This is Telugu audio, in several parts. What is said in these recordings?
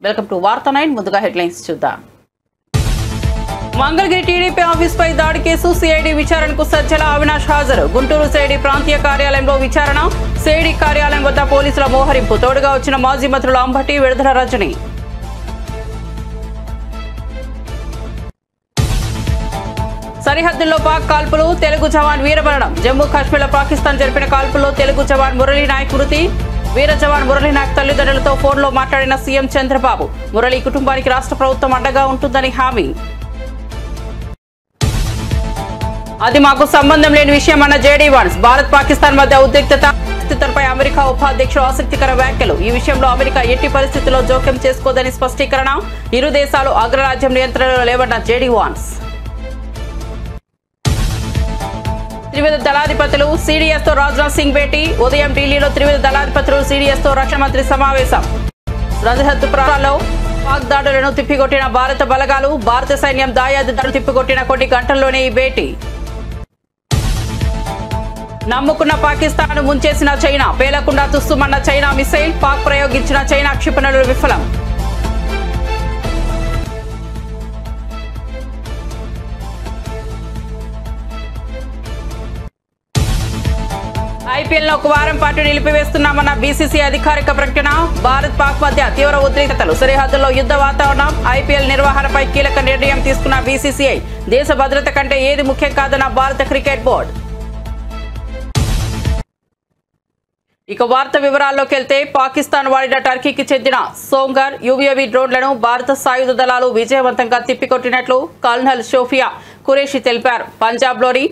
వెల్కమ్ టు వార్తా 9 ముందుగా హెడ్లైన్స్ చూద్దాం. మంగళగిరి టీడీపీ ఆఫీస్పై దాడి కేసు సిఐడి విచారణకు సజ్జల అవినాష్ హాజరు. గుంటూరు సిఐడి ప్రాంతీయ కార్యాలయంలో విచారణ. సిఐడి కార్యాలయం వద్ద పోలీసుల మోహరింపు. తోడుగా వచ్చిన మాజీ మంత్రులు అంబటి, విడుదల రజని. సరిహద్దుల్లో పాక్ కాల్పులు, తెలుగు జవాన్ వీరమరణం. జమ్మూ కాశ్మీర్లో పాకిస్తాన్ జరిపిన కాల్పుల్లో తెలుగు జవాన్ మురళీ నాయక్ మృతి. వీర జవాన్ మురళీ నాయక్ తల్లిదండ్రులతో ఫోన్లో మాట్లాడిన సీఎం చంద్రబాబు. మురళీ కుటుంబానికి రాష్ట్ర ప్రభుత్వం అండగా ఉంటుందని హామీ. అది మాకు సంబంధం లేని విషయం అన్న జేడీ వాన్స్. భారత్ పాకిస్తాన్ మధ్య ఉద్రిక్తత పరిస్థితులపై అమెరికా ఉపాధ్యక్షుడు ఆసక్తికర వ్యాఖ్యలు. ఈ విషయంలో అమెరికా ఎట్టి పరిస్థితుల్లో జోక్యం చేసుకోదని స్పష్టీకరణ. ఇరు దేశాలు అగ్రరాజ్యం నియంత్రణలో లేవన్న జేడీ వాన్స్. త్రివిధ దళాధిపతులు సీడీఎస్ తో రాజ్నాథ్ సింగ్ భేటీ. ఉదయం ఢిల్లీలో త్రివిధ దళాధిపతులు సీడీఎస్ తో రక్షణ మంత్రి సమావేశం. సరిహద్దు ప్రాంతాల్లో పాక్ దాడులను తిప్పికొట్టిన భారత బలగాలు. భారత సైన్యం దాయాది దాడులు తిప్పికొట్టిన కొన్ని గంటల్లోనే ఈ భేటీ. నమ్ముకున్న పాకిస్తాన్ ముంచేసిన చైనా. పేలకుండా తుస్సుమన్న చైనా మిసైల్. పాక్ ప్రయోగించిన చైనా క్షిపణులు విఫలం. ఐపీఎల్ ఒక వారం పాటు నిలిపివేస్తున్నామన్న బీసీసీ అధికారిక ప్రకటన. భారత్ పాక్ మధ్య తీవ్ర ఉద్రిక్తతలు. సరిహద్దుల్లో యుద్ధ వాతావరణం. ఐపీఎల్ నిర్వహణపై కీలక నిర్ణయం తీసుకున్న బీసీసీఐ. దేశ భద్రత కంటే ఏది ముఖ్యం కాదన్న భారత క్రికెట్ బోర్డు. ఇక వార్త వివరాల్లోకి వెళ్తే, పాకిస్తాన్ వాడిన టర్కీకి చెందిన సోంగర్ యువివి డ్రోన్లను భారత సాయుధ దళాలు విజయవంతంగా తిప్పికొట్టినట్లు కల్నల్ షోఫియా ఖురేషి తెలిపారు. పంజాబ్లోని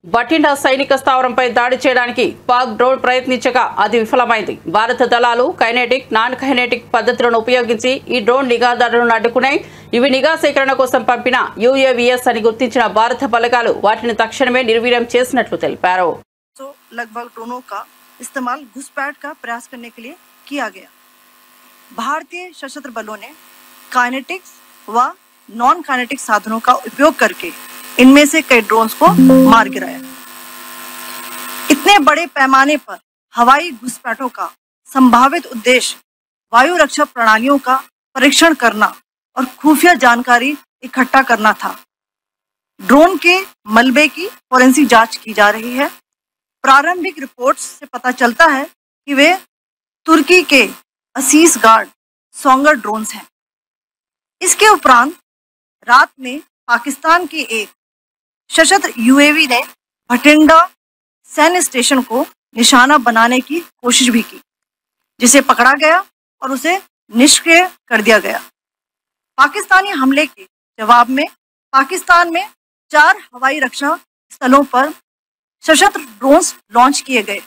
బఠిండా సైనిక స్థావరంపై దాడి చేయడానికి పాక్ డ్రోన్ ప్రయత్నించగా అది విఫలమైంది. భారత దళాలు కైనెటిక్, నాన్ కైనెటిక్ పద్ధతులను ఉపయోగించి ఈ డ్రోన్ నిఘాదారులను అడ్డుకున్నాయి. ఇవి నిఘా సేకరణ కోసం పంపిన యుఏవిఎస్ అని గుర్తించిన భారత బలగాలు వాటిని తక్షణమే నిర్వీర్యం చేసినట్లు తెలిపారు. इस्तेमाल घुसपैठ का प्रयास करने के लिए किया गया. भारतीय सशस्त्र बलों ने काइनेटिक्स व नॉन काइनेटिक साधनों का उपयोग करके इनमें से कई ड्रोन्स को मार गिराया. इतने बड़े पैमाने पर हवाई घुसपैठों का संभावित उद्देश्य वायु रक्षा प्रणालियों का परीक्षण करना और खुफिया जानकारी इकट्ठा करना था. ड्रोन के मलबे की फोरेंसिक जांच की जा रही है. प्रारंभिक रिपोर्ट्स से पता चलता है कि वे तुर्की के असीस गार्ड सोंगर ड्रोन्स हैं. इसके उपरांत रात में पाकिस्तान के एक सशस्त्र यूएवी ने भटिंडा सैन्य स्टेशन को निशाना बनाने की कोशिश भी की, जिसे पकड़ा गया और उसे निष्क्रिय कर दिया गया. पाकिस्तानी हमले के जवाब में पाकिस्तान में 4 हवाई रक्षा स्थलों पर सशस्त्र ड्रोन्स लॉन्च किए गए.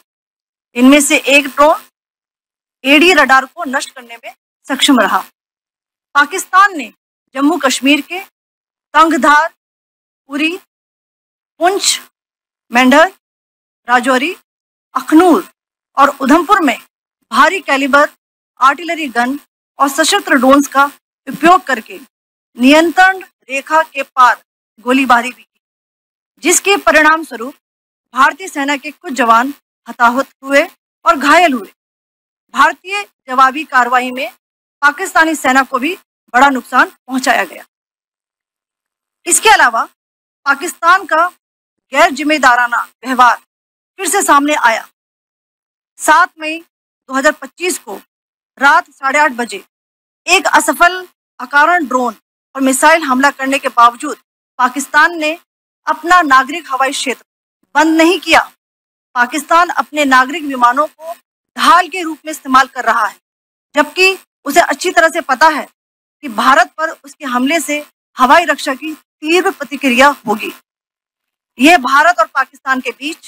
इनमें से एक ड्रोन एडी रडार को नष्ट करने में सक्षम रहा. पाकिस्तान ने जम्मू कश्मीर के तंगधार, उरी, पुंछ, मेंढर, राजौरी, अखनूर और उधमपुर में भारी कैलिबर आर्टिलरी गन और सशस्त्र ड्रोन्स का उपयोग करके नियंत्रण रेखा के पार गोलीबारी भी की, जिसके परिणाम स्वरूप भारतीय सेना के कुछ जवान हताहत हुए और घायल हुए. भारतीय जवाबी कार्रवाई में पाकिस्तानी सेना को भी बड़ा नुकसान पहुंचाया गया. इसके अलावा पाकिस्तान का गैर जिम्मेदाराना व्यवहार फिर से सामने आया. 7 मई 2025 को रात 8:30 बजे एक असफल अकारण ड्रोन और मिसाइल हमला करने के बावजूद पाकिस्तान ने अपना नागरिक हवाई क्षेत्र बंद नहीं किया. पाकिस्तान अपने नागरिक विमानों को ढाल के रूप में इस्तेमाल कर रहा है, जबकि उसे अच्छी तरह से पता है कि भारत पर उसके हमले से हवाई रक्षा की तीव्र प्रतिक्रिया होगी. यह भारत और पाकिस्तान के बीच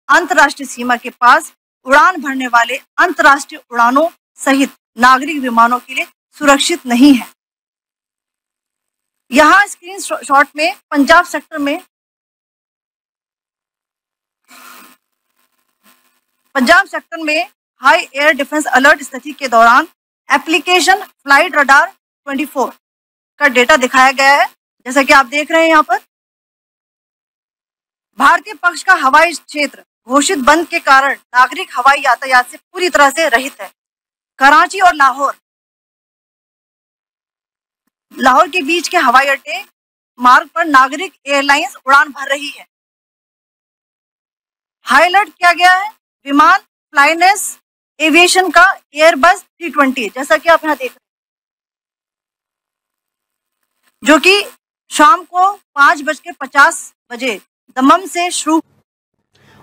अंतर्राष्ट्रीय सीमा के पास उड़ान भरने वाले अंतर्राष्ट्रीय उड़ानों सहित नागरिक विमानों के लिए सुरक्षित नहीं है. यहाँ स्क्रीन शॉट में पंजाब सेक्टर में हाई एयर डिफेंस अलर्ट स्थिति के दौरान एप्लीकेशन फ्लाइट रडार 24 का डेटा दिखाया गया है. जैसा कि आप देख रहे हैं यहाँ पर भारतीय पक्ष का हवाई क्षेत्र घोषित बंद के कारण नागरिक हवाई यातायात से पूरी तरह से रहित है. कराची और लाहौर लाहौर के बीच के हवाई अड्डे मार्ग पर नागरिक एयरलाइंस उड़ान भर रही है। हाई अलर्ट किया गया है विमान फ्लाइनेस एविएशन का एयरबस 320, जैसा कि आप यहाँ देख रहे हैं, जो कि शाम को 5:50 दमम से शुरू।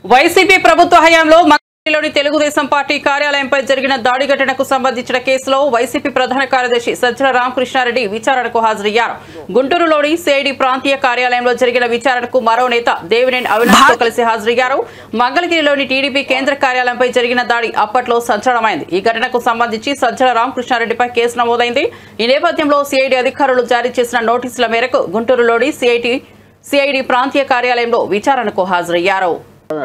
వైసీపీ ప్రభుత్వ హయాంలో మంగళగిరిలోని తెలుగుదేశం పార్టీ కార్యాలయంపై జరిగిన దాడి ఘటనకు సంబంధించిన కేసులో వైసీపీ ప్రధాన కార్యదర్శి సజ్జల రామకృష్ణారెడ్డి విచారణకు హాజరయ్యారు. గుంటూరులోని సిఐడి ప్రాంతీయ కార్యాలయంలో జరిగిన విచారణకు మరో నేత దేవినేని అవినాష్ తో కలిసి హాజరయ్యారు. మంగళగిరిలోని టీడీపీ కేంద్ర కార్యాలయంపై జరిగిన దాడి అప్పట్లో సంచలనమైంది. ఈ ఘటనకు సంబంధించి సజ్జల రామకృష్ణారెడ్డిపై కేసు నమోదైంది. ఈ నేపథ్యంలో సిఐడి అధికారులు జారీ చేసిన నోటీసుల మేరకు గుంటూరులోని సిఐడి ప్రాంతీయ కార్యాలయంలో విచారణకు హాజరయ్యారు.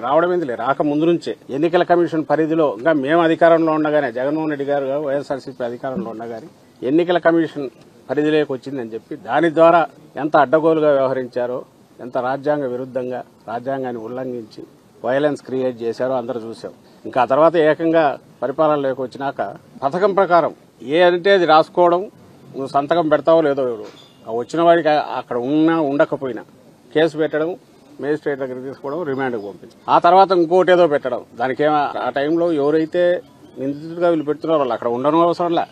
రావడం ఏంది రాక ముందు నుంచే ఎన్నికల కమిషన్ పరిధిలో ఇంకా మేము అధికారంలో ఉండగానే జగన్మోహన్ రెడ్డి గారు వైఎస్ఆర్సీపీ అధికారంలో ఉండగానే ఎన్నికల కమిషన్ పరిధిలోకి వచ్చిందని చెప్పి దాని ద్వారా ఎంత అడ్డగోలుగా వ్యవహరించారో, ఎంత రాజ్యాంగ విరుద్ధంగా రాజ్యాంగాన్ని ఉల్లంఘించి వైలెన్స్ క్రియేట్ చేశారో అందరూ చూసాం. ఇంకా ఆ తర్వాత ఏకంగా పరిపాలనలోకి వచ్చినాక పథకం ప్రకారం ఏ అంటే అది రాసుకోవడం, నువ్వు సంతకం పెడతావో లేదో వచ్చిన వాడికి అక్కడ ఉన్నా ఉండకపోయినా కేసు పెట్టడం, మేజిస్ట్రేట్ దగ్గర తీసుకోవడం, రిమాండ్కి పంపించడం, ఆ తర్వాత ఇంకోటి ఏదో పెట్టడం. దానికేమో ఆ టైంలో ఎవరైతే నిందితుడిగా వీళ్ళు పెడుతున్నారో వాళ్ళు అక్కడ ఉండడం అవసరంలా,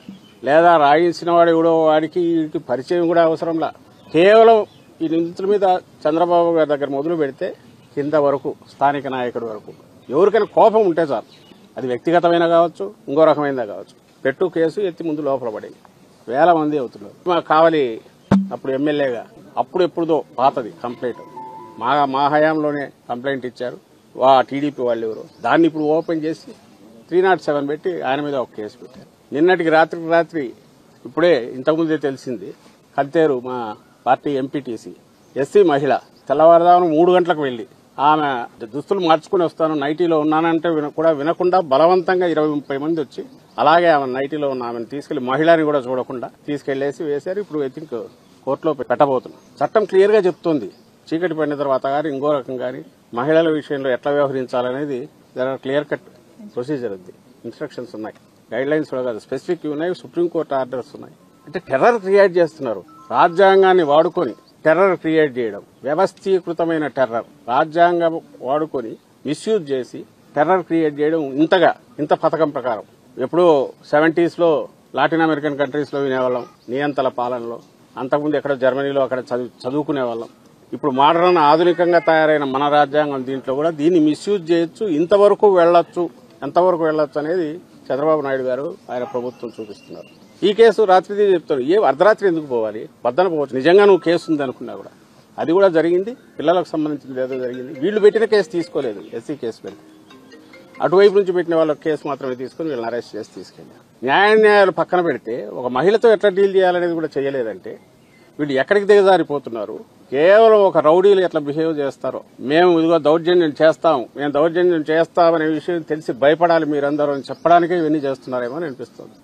లేదా రాయించిన వాడు ఎవడో వాడికి వీడికి పరిచయం కూడా అవసరంలా. కేవలం ఈ నిందితుల మీద చంద్రబాబు గారి దగ్గర మొదలు పెడితే కింద వరకు స్థానిక నాయకుడి వరకు ఎవరికైనా కోపం ఉంటే చాలు, అది వ్యక్తిగతమైనా కావచ్చు, ఇంకో రకమైనదా కావచ్చు, పెట్టు కేసు ఎత్తి ముందు లోపల పడేది. వేల మంది అవుతున్నారు. మాకు కావాలి అప్పుడు ఎమ్మెల్యేగా, అప్పుడు ఎప్పుడుదో పాతది కంప్లైంట్, మా హయాంలోనే కంప్లైంట్ ఇచ్చారు టీడీపీ వాళ్ళు ఎవరు, దాన్ని ఇప్పుడు ఓపెన్ చేసి 307 పెట్టి ఆయన మీద ఒక కేసు పెట్టారు. నిన్నటికి రాత్రి ఇప్పుడే ఇంతకుముందే తెలిసింది, కల్తేరు మా పార్టీ ఎంపీటీసీ ఎస్సీ మహిళ తెల్లవారుదామున 3 గంటలకు వెళ్లి ఆమె దుస్తులు మార్చుకుని వస్తాను, నైటీలో ఉన్నానంటే కూడా వినకుండా బలవంతంగా 20-30 మంది వచ్చి అలాగే ఆమె నైటీలో ఉన్న ఆమెను తీసుకెళ్లి మహిళని కూడా చూడకుండా తీసుకెళ్లేసి వేశారు. ఇప్పుడు ఐ థింక్ కోర్టులో పెట్టబోతున్నాం. చట్టం క్లియర్ గా చెప్తోంది, చీకటి పడిన తర్వాత కానీ ఇంకో రకం కానీ మహిళల విషయంలో ఎట్లా వ్యవహరించాలనేది క్లియర్ కట్ ప్రొసీజర్ ఉంది, ఇన్స్ట్రక్షన్స్ ఉన్నాయి, గైడ్ లైన్స్ కూడా కాదు, స్పెసిఫిక్ ఉన్నాయి, సుప్రీంకోర్టు ఆర్డర్స్ ఉన్నాయి. అంటే టెర్రర్ క్రియేట్ చేస్తున్నారు, రాజ్యాంగాన్ని వాడుకొని టెర్రర్ క్రియేట్ చేయడం, వ్యవస్థీకృతమైన టెర్రర్, రాజ్యాంగం వాడుకొని మిస్యూజ్ చేసి టెర్రర్ క్రియేట్ చేయడం. ఇంత పథకం ప్రకారం ఎప్పుడో 70s లో లాటిన్ అమెరికన్ కంట్రీస్ లో వినేవాళ్ళం, నియంతల పాలనలో, అంతకుముందు ఎక్కడ జర్మనీలో అక్కడ చదువుకునే వాళ్ళం. ఇప్పుడు మోడర్న్ ఆధునికంగా తయారైన మన రాజ్యాంగం దీంట్లో కూడా దీన్ని మిస్యూజ్ చేయొచ్చు, ఎంతవరకు వెళ్లొచ్చు అనేది చంద్రబాబు నాయుడు గారు ఆయన ప్రభుత్వం చూపిస్తున్నారు. ఈ కేసు రాత్రి చెప్తాను, అర్ధరాత్రి ఎందుకు పోవాలి, వద్దన పోవచ్చు. నిజంగా నువ్వు కేసు ఉంది అనుకున్నా కూడా అది కూడా జరిగింది, పిల్లలకు సంబంధించింది ఏదో జరిగింది. వీళ్ళు పెట్టిన కేసు తీసుకోలేదు, ఎస్సీ కేసు పెట్టి అటువైపు నుంచి పెట్టిన వాళ్ళ కేసు మాత్రమే తీసుకుని వీళ్ళని అరెస్ట్ చేసి తీసుకెళ్లారు. న్యాయాలు పక్కన పెడితే ఒక మహిళతో ఎట్లా డీల్ చేయాలనేది కూడా చేయలేదంటే వీళ్ళు ఎక్కడికి దిగజారిపోతున్నారు. కేవలం ఒక రౌడీలు ఎట్లా బిహేవ్ చేస్తారో, మేము ఇదిగో దౌర్జన్యం చేస్తామనే విషయం తెలిసి భయపడాలి మీరందరూ అని చెప్పడానికే ఇవన్నీ చేస్తున్నారేమో అని అనిపిస్తుంది.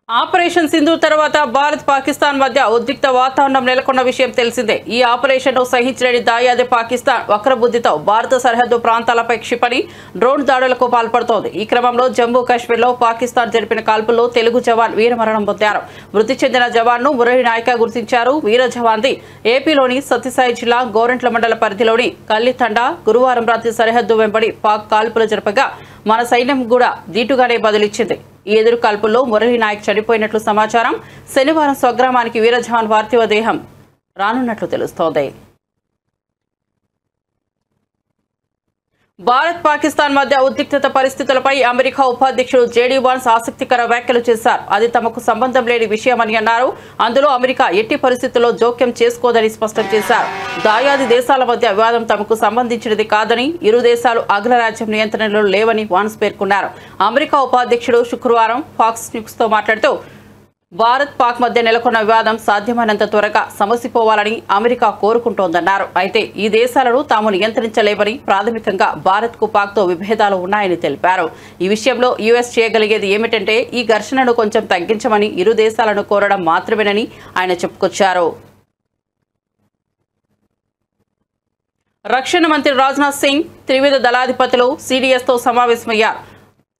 ఆపరేషన్ సింధూర్ తర్వాత భారత్ పాకిస్తాన్ మధ్య ఉద్రిక్త వాతావరణం నెలకొన్న విషయం తెలిసిందే. ఈ ఆపరేషన్ ను సహించలేని దాయాది పాకిస్తాన్ వక్రబుద్ధితో భారత సరిహద్దు ప్రాంతాలపై క్షిపణి, డ్రోన్ దాడులకు పాల్పడుతోంది. ఈ క్రమంలో జమ్మూ కాశ్మీర్లో పాకిస్తాన్ జరిపిన కాల్పుల్లో తెలుగు జవాన్ వీరమరణం పొందారు. మృతి చెందిన జవాన్ ను మురళి నాయక గుర్తించారు. వీర జవాన్ది ఏపీలోని సత్యసాయి జిల్లా గోరంట్ల మండల పరిధిలోని కల్లితండా. గురువారం రాత్రి సరిహద్దు వెంబడి పాక్ కాల్పులు జరపగా మన సైన్యం కూడా దీటుగానే బదులిచ్చింది. ఈ ఎదురు కాల్పుల్లో మురళి నాయక్ చనిపోయినట్లు సమాచారం. శనివారం స్వగ్రామానికి వీర జవాన్ పార్థివ దేహం రానున్నట్లు తెలుస్తోంది. భారత్ పాకిస్తాన్ మధ్య ఉద్రిక్తత పరిస్థితులపై అమెరికా ఉపాధ్యక్షుడు జేడీ వాన్స్ ఆసక్తికర వ్యాఖ్యలు చేశారు. అది తమకు సంబంధం లేని విషయమని అన్నారు. అందులో అమెరికా ఎట్టి పరిస్థితుల్లో జోక్యం చేసుకోదని స్పష్టం చేశారు. దాయాది దేశాల మధ్య వివాదం తమకు సంబంధించినది కాదని, ఇరు దేశాలు అగ్రరాజ్యం నియంత్రణలో లేవని వాన్స్ పేర్కొన్నారు. అమెరికా ఉపాధ్యక్షుడు శుక్రవారం ఫాక్స్ న్యూస్ తో మాట్లాడుతూ భారత్ పాక్ మధ్య నెలకొన్న వివాదం సాధ్యమైనంత త్వరగా సమసిపోవాలని అమెరికా కోరుకుంటోందన్నారు. అయితే ఈ దేశాలను తాము నియంత్రించలేవని, ప్రాథమికంగా భారత్ కు పాక్ తో విభేదాలు ఉన్నాయని తెలిపారు. ఈ విషయంలో యుఎస్ చేయగలిగేది ఏమిటంటే ఈ ఘర్షణను కొంచెం తగ్గించమని ఇరు దేశాలను కోరడం మాత్రమేనని ఆయన చెప్పుకొచ్చారు. రక్షణ మంత్రి రాజ్నాథ్ సింగ్ త్రివిధ దళాధిపతులు సిడిఎస్ తో సమావేశమయ్యారు.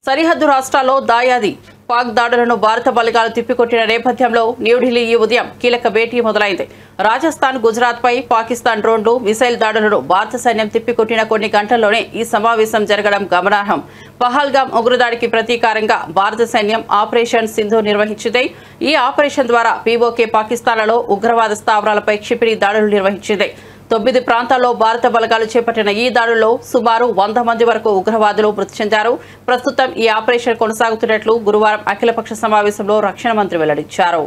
సరిహద్దు రాష్ట్రాల్లో దాయాది పాక్ దాడులను భారత బలగాలు తిప్పికొట్టిన నేపథ్యంలో న్యూఢిల్లీ ఈ ఉదయం కీలక భేటీ మొదలైంది. రాజస్థాన్, గుజరాత్ పై పాకిస్తాన్ డ్రోన్లు, మిసైల్ దాడులను భారత సైన్యం తిప్పికొట్టిన కొన్ని గంటల్లోనే ఈ సమావేశం జరగడం గమనార్హం. పహల్గామ్ ఉగ్రదాడికి ప్రతీకారంగా భారత సైన్యం ఆపరేషన్ సింధు నిర్వహించింది. ఈ ఆపరేషన్ ద్వారా పీఓకే పాకిస్తాన్లలో ఉగ్రవాద స్థావరాలపై క్షిపణి దాడులు నిర్వహించింది. 9 ప్రాంతాల్లో భారత బలగాలు చేపట్టిన ఈ దాడుల్లో సుమారు 100 మంది వరకు ఉగ్రవాదులు మృతి చెందారు. ప్రస్తుతం ఈ ఆపరేషన్ కొనసాగుతున్నట్లు గురువారం అఖిలపక్ష సమావేశంలో రక్షణ మంత్రి వెల్లడించారు.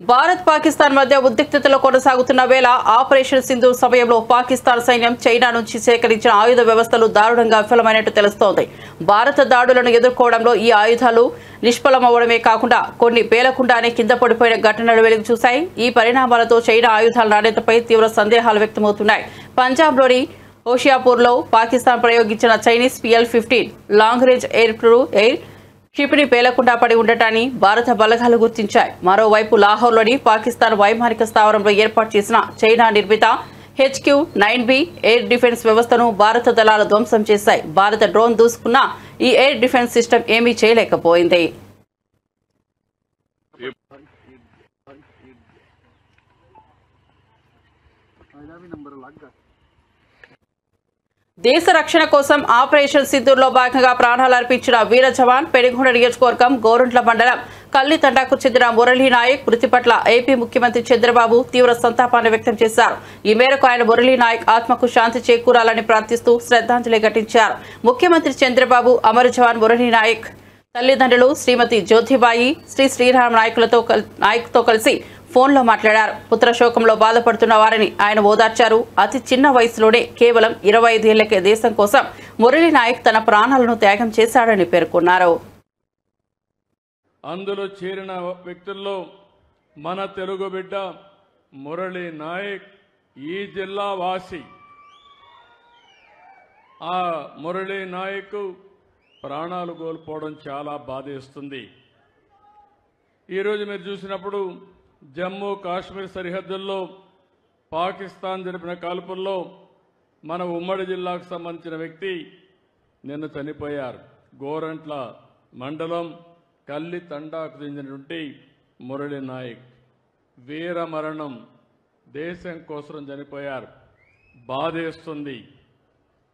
భారత్, పాకిస్తాన్ మధ్య ఉద్రిక్తతలు కొనసాగుతున్న వేళ ఆపరేషన్ సింధూర్ సమయంలో పాకిస్తాన్ సైన్యం చైనా నుంచి సేకరించిన ఆయుధ వ్యవస్థలు దారుణంగా విఫలమైనట్టు తెలుస్తోంది. భారత దాడులను ఎదుర్కోవడంలో ఈ ఆయుధాలు నిష్ఫలమవడమే కాకుండా కొన్ని పేలకుండానే కింద పడిపోయిన ఘటనలు వెలుగు చూశాయి. ఈ పరిణామాలతో చైనా ఆయుధాల నాణ్యతపై తీవ్ర సందేహాలు వ్యక్తమవుతున్నాయి. పంజాబ్లోని హోషియాపూర్లో పాకిస్తాన్ ప్రయోగించిన Chinese PL-15 long range air క్షిపణి పేలకుండా పడి ఉండటాన్ని భారత బలగాలు గుర్తించాయి. మరోవైపు లాహోర్లోని పాకిస్తాన్ వైమానిక స్థావరంలో ఏర్పాటు చేసిన చైనా నిర్మిత HQ-9B ఎయిర్ డిఫెన్స్ వ్యవస్థను భారత దళాలు ధ్వంసం చేశాయి. భారత డ్రోన్ దూసుకున్న ఈ ఎయిర్ డిఫెన్స్ సిస్టమ్ ఏమీ చేయలేకపోయింది. దేశ రక్షణ కోసం ఆపరేషన్ సింధూర్లో భాగంగా ప్రాణాలు అర్పించిన వీర జవాన్ పెనుగొండ నియోజకవర్గం గోరంట్ల మండలం కల్లితండాకు చెందిన మురళీ నాయక్ మృతి పట్ల ఏపీ ముఖ్యమంత్రి చంద్రబాబు తీవ్ర సంతాపాన్ని వ్యక్తం చేశారు. ఈ మేరకు ఆయన మురళీ నాయక్ ఆత్మకు శాంతి చేకూరాలని ప్రార్థిస్తూ శ్రద్ధాంజలి ఘటించారు. ముఖ్యమంత్రి చంద్రబాబు అమర జవాన్ మురళీ నాయక్ తల్లిదండ్రులు శ్రీమతి జ్యోతిబాయి, శ్రీరామ్ నాయక్తో కలిసి ఫోన్లో మాట్లాడారు. పుత్రశోకంలో బాధపడుతున్న వారిని ఆయన ఓదార్చారు. అతి చిన్న వయసులోనే కేవలం 25 ఏళ్లకే దేశం కోసం మురళీ నాయక్ తన ప్రాణాలను త్యాగం చేశాడని పేర్కొన్నారు. అందులో చేరిన వ్యక్తుల్లో మన తెలుగు బిడ్డ మురళీ నాయక్ ఈ జిల్లా వాసి. ఆ మురళీ నాయక్ ప్రాణాలు కోల్పోవడం చాలా బాధేస్తుంది. ఈరోజు మీరు చూసినప్పుడు జమ్మూ కాశ్మీర్ సరిహద్దుల్లో పాకిస్తాన్ జరిపిన కాల్పుల్లో మన ఉమ్మడి జిల్లాకు సంబంధించిన వ్యక్తి నిన్న చనిపోయారు. గోరంట్ల మండలం కల్లితండాకు చెందినటువంటి మురళీ నాయక్ వీర మరణం, దేశం కోసం చనిపోయారు. బాధేస్తుంది.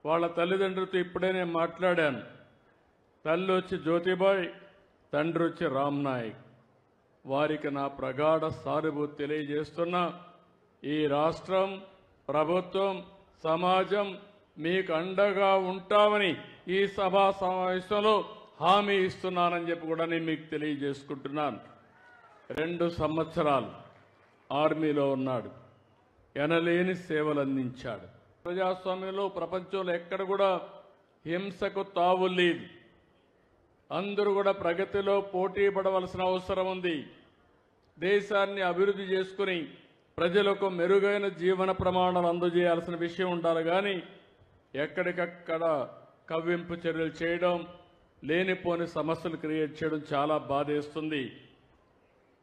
వాళ్ళ తల్లిదండ్రులతో ఇప్పుడే నేను మాట్లాడాను. తల్లి వచ్చి జ్యోతిబాయ్, తండ్రి వచ్చి రామ్ నాయక్. వారికి నా ప్రగాఢ సానుభూతి తెలియజేస్తున్నా. ఈ రాష్ట్రం, ప్రభుత్వం, సమాజం మీకు అండగా ఉంటామని ఈ సభా సమావేశంలో హామీ ఇస్తున్నానని చెప్పి కూడా నేను మీకు తెలియజేసుకుంటున్నాను. 2 సంవత్సరాలు ఆర్మీలో ఉన్నాడు. ఎనలేని సేవలు అందించాడు. ప్రజాస్వామ్యంలో ప్రపంచంలో ఎక్కడ కూడా హింసకు తావు లేదు. అందరూ కూడా ప్రగతిలో పోటీ పడవలసిన అవసరం ఉంది. దేశాన్ని అభివృద్ధి చేసుకుని ప్రజలకు మెరుగైన జీవన ప్రమాణాలు అందజేయాల్సిన విషయం ఉండాలి. కానీ ఎక్కడికక్కడ కవ్వింపు చర్యలు చేయడం, లేనిపోని సమస్యలు క్రియేట్ చేయడం చాలా బాధేస్తుంది.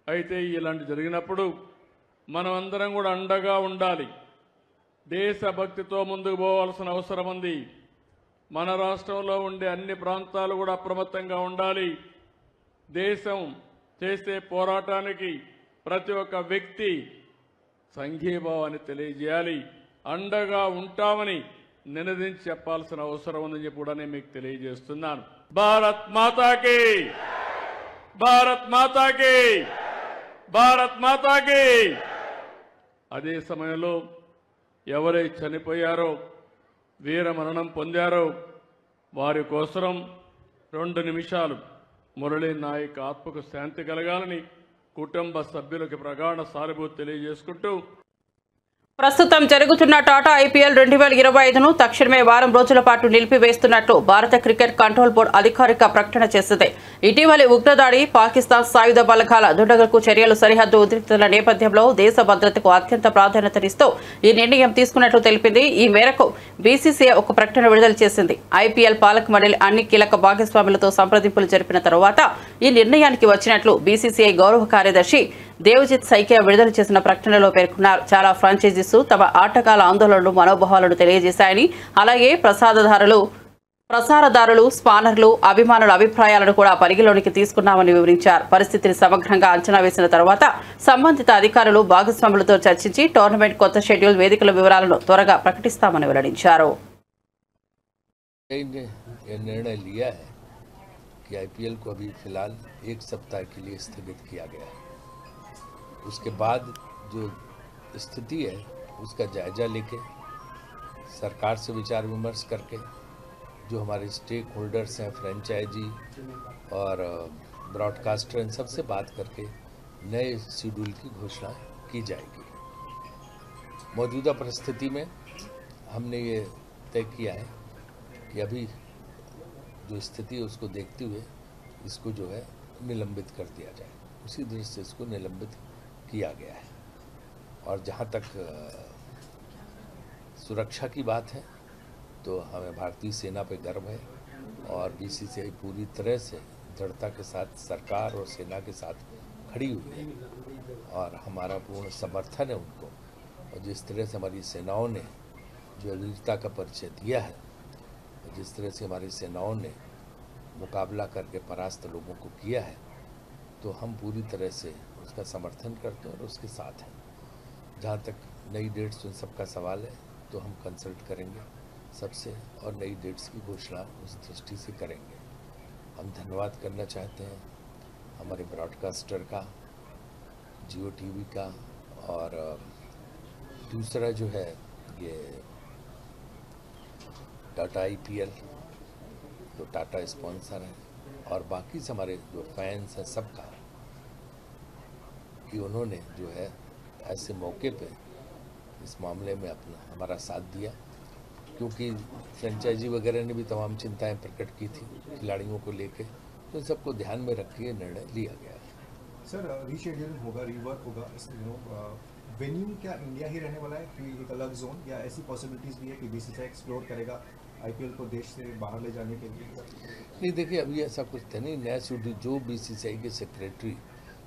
అయితే ఇలాంటి జరిగినప్పుడు మనం అందరం కూడా అండగా ఉండాలి. దేశభక్తితో ముందుకు పోవాల్సిన అవసరం ఉంది. మన రాష్ట్రంలో ఉండే అన్ని ప్రాంతాలు కూడా అప్రమత్తంగా ఉండాలి. దేశం చేసే పోరాటానికి ప్రతి ఒక్క వ్యక్తి సంఘీభావాన్ని తెలియజేయాలి. అండగా ఉంటామని నినదించి చెప్పాల్సిన అవసరం ఉందని చెప్పి కూడా నేను మీకు తెలియజేస్తున్నాను. భారత్ మాతాకి, భారత్ మాతాకి, భారత్ మాతాకి. అదే సమయంలో ఎవరై చనిపోయారో, వీర మరణం పొందారో వారి కోసం 2 నిమిషాలు మురళీ నాయక్ ఆత్మకు శాంతి కలగాలని కుటుంబ సభ్యులకు ప్రగాఢ సానుభూతి తెలియజేసుకుంటూ, ప్రస్తుతం జరుగుతున్న టాటా IPL 2025ను తక్షణమే వారం రోజుల పాటు నిలిపివేస్తున్నట్లు భారత క్రికెట్ కంట్రోల్ బోర్డు అధికారిక ప్రకటన చేసింది. ఇటీవలి ఉగ్రదాడి, పాకిస్తాన్ సాయుధ బలగాల దుండగులకు చర్యలు, సరిహద్దు ఉద్రిక్తతల నేపథ్యంలో దేశ భద్రతకు అత్యంత ప్రాధాన్యతనిస్తూ ఈ నిర్ణయం తీసుకున్నట్లు తెలిపింది. ఈ మేరకు BCCI ఒక ప్రకటన విడుదల చేసింది. IPL పాలక మండలి అన్ని కీలక భాగస్వాములతో సంప్రదింపులు జరిపిన తర్వాత ఈ నిర్ణయానికి వచ్చినట్లు BCCI గౌరవ కార్యదర్శి దేవజిత్ సైకియా విడుదల చేసిన ప్రకటనలో పేర్కొన్నారు. చాలా ఫ్రాంచైజీస్ తమ ఆటగాళ్ల ఆందోళనలు, మనోభావాలను తెలియజేశాయని, అలాగే ప్రసాదదారులు ప్రసారదారులు, స్పానర్లు, అభిమానుల అభిప్రాయాలను కూడా పరిగణలోనికి తీసుకున్నామని వివరించారు. పరిస్థితిని సమగ్రంగా అంచనా వేసిన తర్వాత సంబంధిత అధికారులు, భాగస్వాములతో చర్చించి టోర్నమెంట్ కొత్త షెడ్యూల్, వేదికల వివరాలను త్వరగా ప్రకటిస్తామని వెల్లడించారు. निर्णय लिया है कि आईपीएल को अभी फिलहाल एक सप्ताह के लिए स्थगित किया गया है। उसके बाद जो स्थिति है उसका जायजा लेके सरकार से विचार विमर्श करके जो हमारे स्टेक होल्डर्स हैं, फ्रेंचाइजी और ब्रॉडकास्टर, इन सबसे बात करके नए शेड्यूल की घोषणा की जाएगी। मौजूदा परिस्थिति में हमने ये तय किया है कि अभी जो स्थिति है उसको देखते हुए इसको जो है निलंबित कर दिया जाए। उसी दृष्टि से इसको निलंबित किया गया है। और जहाँ तक सुरक्षा की बात है तो हमें भारतीय सेना पे गर्व है और बीसीसीआई पूरी तरह से दृढ़ता के साथ सरकार और सेना के साथ खड़ी हुई है और हमारा पूर्ण समर्थन है उनको। और जिस तरह से हमारी सेनाओं ने जो वीरता का परिचय दिया है, जिस तरह से हमारी सेनाओं ने मुकाबला करके परास्त लोगों को किया है, तो हम पूरी तरह से उसका समर्थन करते हैं और उसके साथ हैं। जहाँ तक नई डेट्स उन सबका सवाल है तो हम कंसल्ट करेंगे सबसे और नई डेट्स की घोषणा उस दृष्टि से करेंगे। हम धन्यवाद करना चाहते हैं हमारे ब्रॉडकास्टर का, जियो टीवी का, और दूसरा जो है ये टाटा आईपीएल, जो टाटा स्पॉन्सर है, और बाकी से हमारे जो फैंस हैं सबका, कि उन्होंने जो है ऐसे मौके पे इस मामले में अपना हमारा साथ दिया, क्योंकि फ्रेंचाइजी वगैरह ने भी तमाम चिंताएं प्रकट की थी खिलाड़ियों को लेके, तो इन सबको ध्यान में रख के निर्णय लिया गया है। सर, रीशेड्यूलिंग होगा, रीवर्क होगा, वेन्यू क्या इंडिया ही रहने वाला है कि एक अलग जोन, या ऐसी पॉसिबिलिटीज भी है कि बीसीसीआई एक्सप्लोर करेगा आईपीएल को देश से बाहर ले जाने के लिए? नहीं, देखिए अभी ऐसा कुछ था नहीं। नया शेड्यूल जो बीसीसीआई के सेक्रेटरी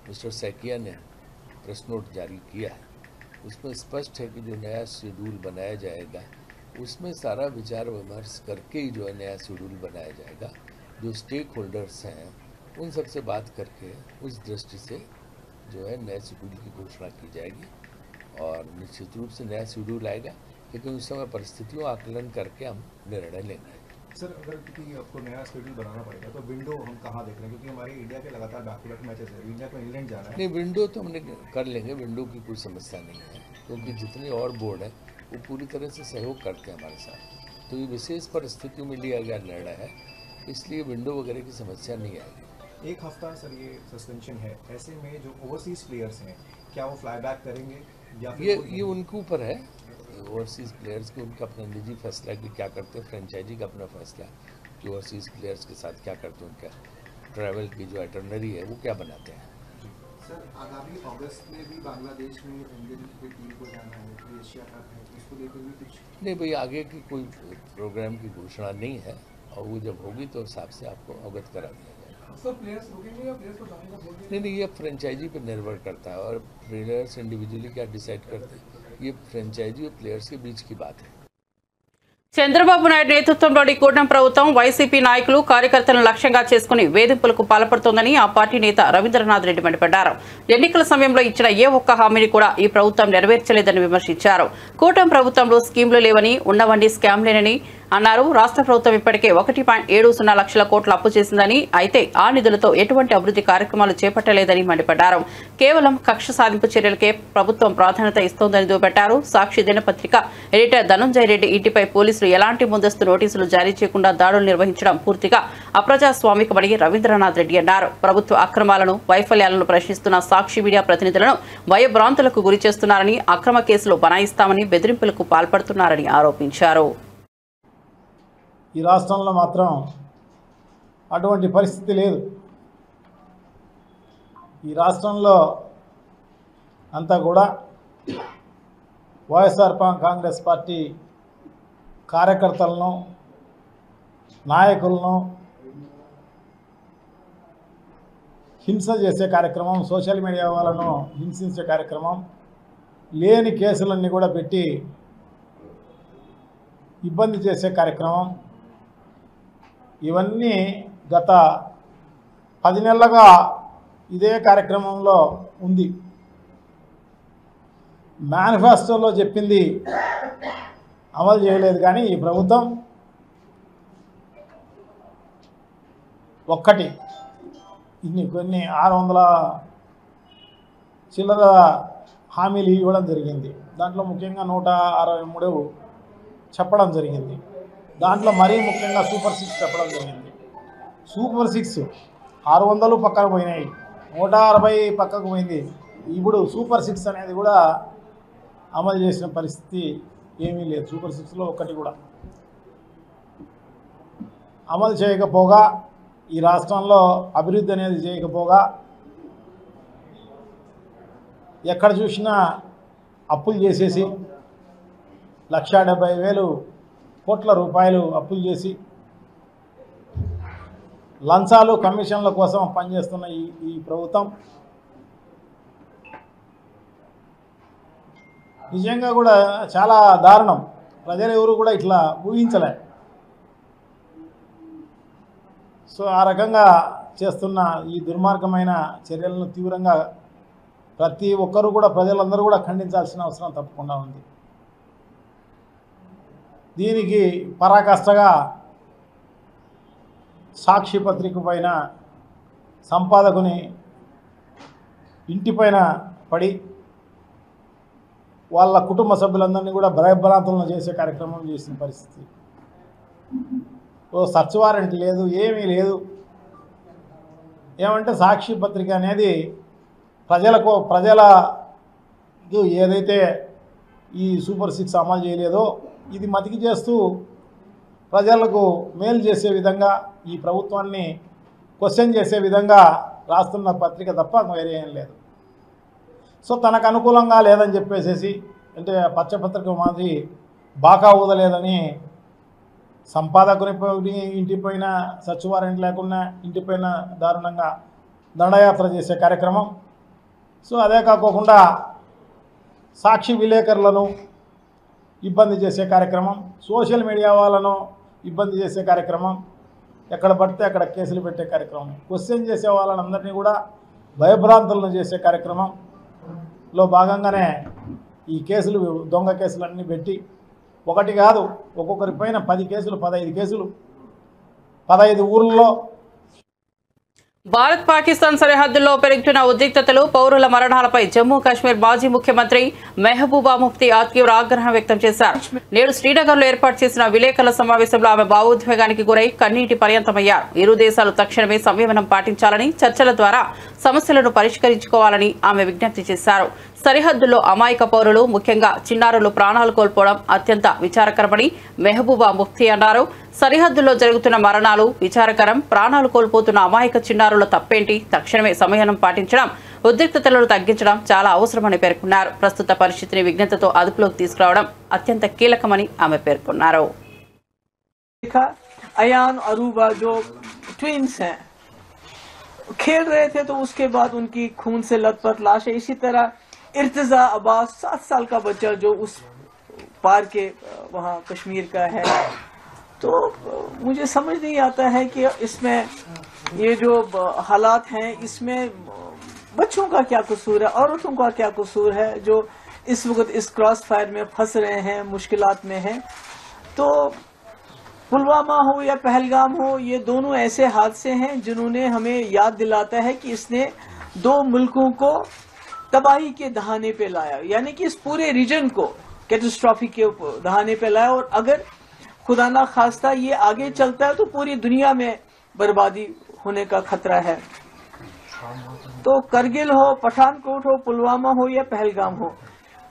मिस्टर सैकिया ने प्रेस नोट जारी किया है उसमें स्पष्ट है कि जो नया शेड्यूल बनाया जाएगा उसमें सारा विचार विमर्श करके ही जो है नया शेड्यूल बनाया जाएगा। जो स्टेक होल्डर्स हैं उन सब से बात करके उस दृष्टि से जो है नए शेड्यूल की घोषणा की जाएगी और निश्चित रूप से नया शेड्यूल आएगा, लेकिन उस समय परिस्थितियों आकलन करके हम निर्णय लेंगे। सर, अगर क्योंकि आपको नया शेड्यूल बनाना पड़ेगा तो विंडो हम कहाँ देख रहे हैं, क्योंकि हमारे इंडिया के लगातार बैक टू बैक मैचेस है, इंडिया को इंग्लैंड जाना है। नहीं, विंडो तो हमने कर लेंगे, विंडो की कोई समस्या नहीं है, क्योंकि जितने और बोर्ड है वो पूरी तरह से सहयोग करते हैं हमारे साथ। तो ये विशेष परिस्थितियों में लिया गया निर्णय है, इसलिए विंडो वगैरह की समस्या नहीं आएगी। एक हफ्ता सर ये सस्पेंशन है, ऐसे में जो ओवरसीज प्लेयर्स हैं क्या वो फ्लाई बैक करेंगे या फिर ये उनके ऊपर है, ओवरसीज प्लेयर्स के उनका अपना निजी फैसला है कि क्या करते हैं। फ्रेंचाइजी का अपना फैसला है कि ओवरसीज प्लेयर्स के साथ क्या करते हैं, उनका ट्रैवल की जो आइटनरी है वो क्या बनाते हैं। सर, आगामी अगस्त में भी बांग्लादेश में इंडियन क्रिकेट टीम को जाना है, एशिया कप है, उसको लेकर भी कुछ? नहीं भाई, आगे की कोई प्रोग्राम की घोषणा नहीं है और वो जब होगी तो हिसाब से आपको अवगत करा दिया जाएगा। सर, प्लेयर्स रुकेंगे या प्लेयर्स को जाने का बोल? नहीं, ये फ्रेंचाइजी पर निर्भर करता है और प्लेयर्स इंडिविजुअली क्या डिसाइड करते हैं, ये फ्रेंचाइजी और प्लेयर्स के बीच की बात है। చంద్రబాబు నాయుడు నేతృత్వంలోని కూటమి ప్రభుత్వం వైసీపీ నాయకులు, కార్యకర్తలను లక్ష్యంగా చేసుకుని వేధింపులకు పాల్పడుతోందని ఆ పార్టీ నేత రవీంద్రనాథ్ రెడ్డి మండిపడ్డారు. ఎన్నికల సమయంలో ఇచ్చిన ఏ ఒక్క హామీని కూడా ఈ ప్రభుత్వం నెరవేర్చలేదని విమర్శించారు. కూటమి ప్రభుత్వంలో స్కీమ్లు లేవని, ఉన్నవన్నీ స్కామ్లేనని అన్నారు. రాష్ట్ర ప్రభుత్వం ఇప్పటికే 1.70 లక్షల కోట్ల అప్పు చేసిందని, అయితే ఆ నిధులతో ఎటువంటి అభివృద్ధి కార్యక్రమాలు చేపట్టలేదని మండిపడ్డారు. కేవలం కక్ష సాధింపు చర్యలకే ప్రభుత్వం ప్రాధాన్యత ఇస్తోందని దుయ్యబట్టారు. సాక్షి దినపత్రిక ఎడిటర్ ధనంజయ రెడ్డి ఇంటిపై పోలీసులు ఎలాంటి ముందస్తు నోటీసులు జారీ చేయకుండా దాడులు నిర్వహించడం పూర్తిగా అప్రజాస్వామికమని రవీంద్రనాథ్ రెడ్డి అన్నారు. ప్రభుత్వ అక్రమాలను, వైఫల్యాలను ప్రశ్నిస్తున్న సాక్షి మీడియా ప్రతినిధులను భయభ్రాంతులకు గురి చేస్తున్నారని, అక్రమ కేసులు బనాయిస్తామని బెదిరింపులకు పాల్పడుతున్నారని ఆరోపించారు. ఈ రాష్ట్రంలో మాత్రం అటువంటి పరిస్థితి లేదు. ఈ రాష్ట్రంలో అంతా కూడా వైఎస్ఆర్ కాంగ్రెస్ పార్టీ కార్యకర్తలను, నాయకులను హింస చేసే కార్యక్రమం, సోషల్ మీడియా వాళ్ళను హింసించే కార్యక్రమం, లేని కేసులన్నీ కూడా పెట్టి ఇబ్బంది చేసే కార్యక్రమం, ఇవన్నీ గత 10 నెలలుగా ఇదే కార్యక్రమంలో ఉంది. మేనిఫెస్టోలో చెప్పింది అమలు చేయలేదు, కానీ ఈ ప్రభుత్వం కొన్ని 600 చిల్లర హామీలు ఇవ్వడం జరిగింది. దాంట్లో ముఖ్యంగా 163 చెప్పడం జరిగింది. దాంట్లో మరీ ముఖ్యంగా సూపర్ 6 చెప్పడం జరిగింది. సూపర్ 6 600 పక్కన పోయినాయి, 160 పక్కకు పోయింది. ఇప్పుడు సూపర్ 6 అనేది కూడా అమలు చేసిన పరిస్థితి ఏమీ లేదు. సూపర్ 6లో ఒక్కటి కూడా అమలు చేయకపోగా, ఈ రాష్ట్రంలో అభివృద్ధి అనేది చేయకపోగా, ఎక్కడ చూసినా అప్పులు చేసేసి 1,70,000 కోట్ల రూపాయలు అప్పులు చేసి లంచాలు కమిషన్ల కోసం పనిచేస్తున్న ఈ ప్రభుత్వం నిజంగా కూడా చాలా దారుణం. ప్రజలు ఎవరు కూడా ఇట్లా ఊహించలే. సో ఆ రకంగా చేస్తున్న ఈ దుర్మార్గమైన చర్యలను తీవ్రంగా ప్రతి ఒక్కరు కూడా, ప్రజలందరూ కూడా ఖండించాల్సిన అవసరం తప్పకుండా ఉంది. దీనికి పరాకాష్ఠగా సాక్షి పత్రిక పైన సంపాదకుని ఇంటిపైన పడి వాళ్ళ కుటుంబ సభ్యులందరినీ కూడా భయభ్రాంతులను చేసే కార్యక్రమం చేసిన పరిస్థితి. సర్చ్ వారెంట్ లేదు, ఏమీ లేదు. ఏమంటే సాక్షి పత్రిక అనేది ప్రజలకు ఏదైతే ఈ సూపర్ 6 అమలు చేయలేదో ఇది మతికి చేస్తూ ప్రజలకు మేలు చేసే విధంగా, ఈ ప్రభుత్వాన్ని క్వశ్చన్ చేసే విధంగా రాస్తున్న పత్రిక తప్ప వేరే ఏం లేదు. సో తనకు అనుకూలంగా లేదని చెప్పేసేసి, అంటే పచ్చపత్రిక మాదిరి బాకా ఊదలేదని సంపాదకుని ఇంటిపైన సర్చ్ వారెంట్ లేకుండా ఇంటిపైన దారుణంగా దండయాత్ర చేసే కార్యక్రమం. సో అదే కాకుండా సాక్షి విలేకరులను ఇబ్బంది చేసే కార్యక్రమం, సోషల్ మీడియా వాళ్ళను ఇబ్బంది చేసే కార్యక్రమం, ఎక్కడ పడితే అక్కడ కేసులు పెట్టే కార్యక్రమం, క్వశ్చన్ చేసే వాళ్ళందరినీ కూడా భయభ్రాంతులను చేసే కార్యక్రమంలో భాగంగానే ఈ కేసులు, దొంగ కేసులన్నీ పెట్టి ఒకటి కాదు ఒక్కొక్కరిపైన 10 కేసులు, 15 కేసులు 15 ఊర్లలో. భారత్ పాకిస్తాన్ సరిహద్దుల్లో పెరుగుతున్న ఉద్రిక్తతలు, పౌరుల మరణాలపై జమ్మూ కాశ్మీర్ మాజీ ముఖ్యమంత్రి మెహబూబా ముఫ్తీ తీవ్ర ఆగ్రహం వ్యక్తం చేశారు. నేడు శ్రీనగర్లో ఏర్పాటు చేసిన విలేకరుల సమావేశంలో ఆమె భావోద్వేగానికి గురై కన్నీటి పర్యంతమయ్యారు. ఇరు దేశాలు తక్షణమే సంయమనం పాటించాలని, చర్చల ద్వారా సమస్యలను పరిష్కరించుకోవాలని ఆమె విజ్ఞప్తి చేశారు. సరిహద్దుల్లో అమాయక పౌరులు, ముఖ్యంగా చిన్నారులు ప్రాణాలు కోల్పోవడం అత్యంత విచారకరమని మెహబూబా ముఫ్తీ అన్నారు. సరిహద్దుల్లో జరుగుతున్న మరణాలు విచారకరం. ప్రాణాలు కోల్పోతున్న అమాయక చిన్నారుల తప్పేంటి? తక్షణమే సంయమనం పాటించడం, ఉద్రిక్తతలను తగ్గించడం చాలా అవసరమని పేర్కొన్నారు. ప్రస్తుత పరిస్థితిని విజ్ఞతతో అదుపులోకి తీసుకురావడం అత్యంత కీలకమని ఆమె పేర్కొన్నారు. अयान अरूबा जो ट्विंस हैं खेल रहे थे, तो उसके बाद उनकी खून से लथपथ लाश है. इसी तरह इर्तिजा अब्बास 7 साल का बच्चा जो उस पार के वहाँ कश्मीर का है. तो मुझे समझ नहीं आता है कि इसमें ये जो हालात हैं इसमें बच्चों का क्या कसूर है, औरतों का क्या कसूर है जो इस वक्त इस क्रॉस फायर में फंस रहे हैं, मुश्किलात में हैं. तो पुलवामा हो या पहलगाम हो, ये दोनों ऐसे हादसे हैं जिन्होंने हमें याद दिलाता है कि इसने 2 मुल्कों को तबाही के दहाने पे लाया, यानी कि इस पूरे रीजन को कैटास्ट्रॉफी के दहाने पे लाया. और अगर खुदा ना खास्ता ये आगे चलता है तो पूरी दुनिया में बर्बादी होने का खतरा है. तो करगिल हो, पठानकोट हो, पुलवामा हो या पहलगाम हो,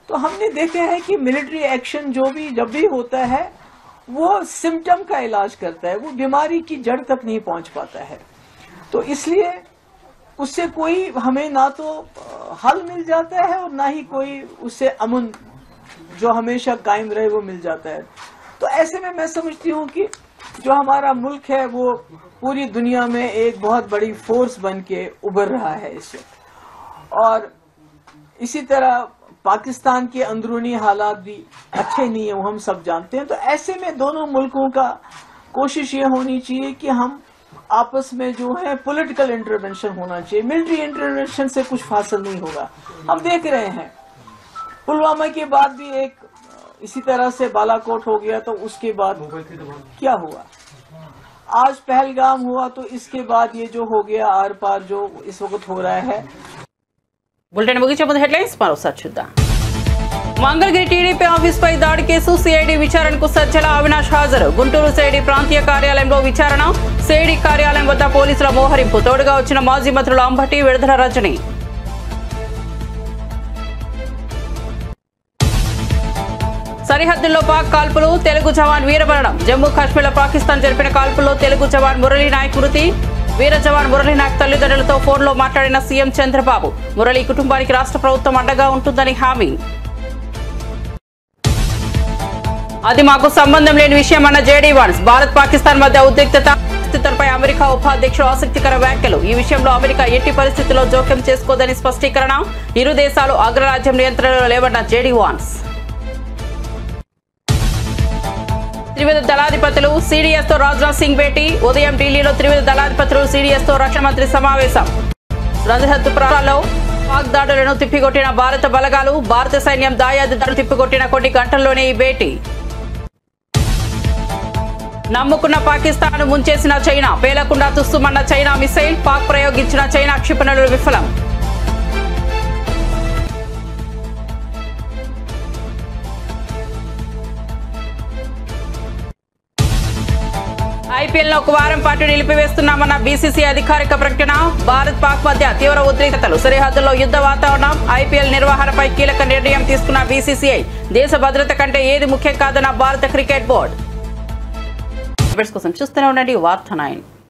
तो हमने देखे हैं कि मिलिट्री एक्शन जब भी होता है वो सिम्टम का इलाज करता है, वो बीमारी की जड़ तक नहीं पहुंच पाता है. तो इसलिए उससे कोई हमें ना तो हल मिल जाता है और ना ही कोई उससे अमन जो हमेशा कायम रहे वो मिल जाता है. तो ऐसे में मैं समझती हूँ कि जो हमारा मुल्क है वो पूरी दुनिया में एक बहुत बड़ी फोर्स बन के उभर रहा है इससे. और इसी तरह पाकिस्तान के अंदरूनी हालात भी अच्छे नहीं है, वो हम सब जानते हैं. तो ऐसे में दोनों मुल्कों का कोशिश ये होनी चाहिए कि हम आपस में जो है पॉलिटिकल इंटरवेंशन होना चाहिए। मिलिट्री इंटरवेंशन से कुछ हासिल नहीं होगा। हम देख रहे हैं पुलवामा के बाद भी एक इसी तरह से बालाकोट हो गया, तो उसके बाद क्या हुआ? आज पहलगाम हुआ, तो इसके बाद ये जो हो गया आर पार जो इस वक्त हो रहा है। బులెటిన్ ముగించే ముందు హెడ్లైన్స్ మరోసారి చూద్దాం. మంగళగిరి టీడీపీ ఆఫీస్పై దాడి కేసు సిఐడి విచారణకు సజ్జల అవినాష్ హాజరు. గుంటూరు సిఐడి ప్రాంతీయ కార్యాలయంలో విచారణ. సిఐడి కార్యాలయం వద్ద పోలీసుల మోహరింపు. తోడుగా వచ్చిన మాజీ మంత్రులు అంబటి, విడుదల రజని. సరిహద్దుల్లో పాక్ కాల్పులు. తెలుగు జవాన్ వీరమరణం. జమ్మూ కాశ్మీర్లో పాకిస్తాన్ జరిపిన కాల్పుల్లో తెలుగు జవాన్ మురళీ నాయక్ మృతి. వీర జవాన్ మురళీ నాయక్ తల్లిదండ్రులతో ఫోన్లో మాట్లాడిన సీఎం చంద్రబాబు. మురళీ కుటుంబానికి రాష్ట్ర ప్రభుత్వం అండగా ఉంటుందని హామీ. అది మాకు సంబంధం లేని విషయం అన్న జేడీ వాన్స్. భారత్ పాకిస్తాన్ మధ్య ఉద్రిక్తత పరిస్థితులపై అమెరికా ఉపాధ్యక్షుడు ఆసక్తికర వ్యాఖ్యలు. ఈ విషయంలో అమెరికా ఎట్టి పరిస్థితుల్లో జోక్యం చేసుకోదని స్పష్టీకరణ. ఇరు దేశాలు అగ్రరాజ్యం నియంత్రణలో లేవన్న జేడీ వాన్స్. త్రివిధ దళాధిపతులు సీడీఎస్ తో రాజ్నాథ్ సింగ్ భేటీ. ఉదయం ఢిల్లీలో త్రివిధ దళాధిపతులు సీడీఎస్ తో రక్షణ మంత్రి సమావేశం. సరిహద్దు ప్రాంతాల్లో పాక్ దాడులను తిప్పికొట్టిన భారత బలగాలు. భారత సైన్యం దాయాది దాడులు తిప్పికొట్టిన కొన్ని గంటల్లోనే ఈ భేటీ. నమ్ముకున్న పాకిస్తాన్ ముంచేసిన చైనా. పేలకుండా తుస్సుమన్న చైనా మిసైల్. పాక్ ప్రయోగించిన చైనా క్షిపణులు విఫలం. ఐపీఎల్ ఒక వారం పాటు నిలిపివేస్తున్నామన్న బీసీసీ అధికారిక ప్రకటన. భారత్ పాక్ మధ్య తీవ్ర ఉద్రిక్తతలు. సరిహద్దుల్లో యుద్ధ వాతావరణం. ఐపీఎల్ నిర్వహణపై కీలక నిర్ణయం తీసుకున్న బీసీసీఐ. దేశ భద్రత కంటే ఏది ముఖ్యం కాదన్న భారత క్రికెట్ బోర్డు. కోసం చూస్తూనే ఉండండి వార్త 9.